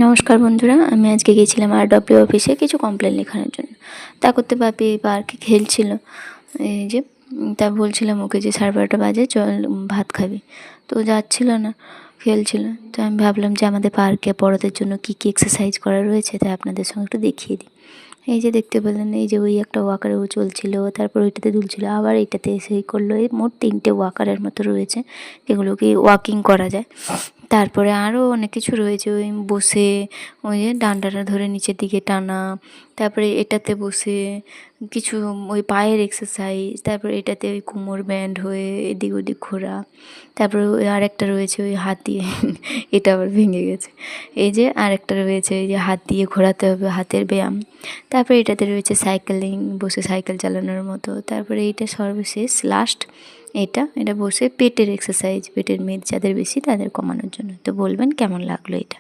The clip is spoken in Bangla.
নমস্কার বন্ধুরা, আমি আজকে গিয়েছিলাম RW অফিসে কিছু কমপ্লেন লেখানোর জন্য। তা করতে বাপি পার্কে খেলছিল। এই যে তা বলছিলাম ওকে যে 12:30 বাজে চল ভাত খাবি, তো যাচ্ছিল না, খেলছিল। তো আমি ভাবলাম যে আমাদের পার্কে বড়দের জন্য কী কী এক্সারসাইজ করা রয়েছে তাই আপনাদের সঙ্গে একটু দেখিয়ে দিই। এই যে দেখতে পেলেন, এই যে ওই একটা ওয়াকারে ও চলছিল, তারপর ওইটাতে দুলছিল, আবার এইটাতে এসে এই করলো। এই মোট 3টে ওয়াকারের মতো রয়েছে যেগুলোকে ওয়াকিং করা যায়। তারপরে আরও অনেক কিছু রয়েছে, ওই বসে ওই যে ডান্ডাটা ধরে নিচের দিকে টানা, তারপরে এটাতে বসে কিছু ওই পায়ের এক্সারসাইজ, তারপরে এটাতে ওই কোমর ব্যান্ড হয়ে এদিক ওদিক ঘোরা, তারপরে ওই আরেকটা রয়েছে ওই হাত দিয়ে এটা আবার ভেঙে গেছে। এই যে আরেকটা রয়েছে এই যে হাত দিয়ে ঘোরাতে হবে, হাতের ব্যায়াম। তারপরে এটাতে রয়েছে সাইকেলিং, বসে সাইকেল চালানোর মতো। তারপরে এইটা সর্বশেষ লাস্ট, এটা বসে পেটের এক্সারসাইজ, পেটের মেদ যাদের বেশি তাদের কমানোর জন্য। তো বলবেন কেমন লাগলো এটা।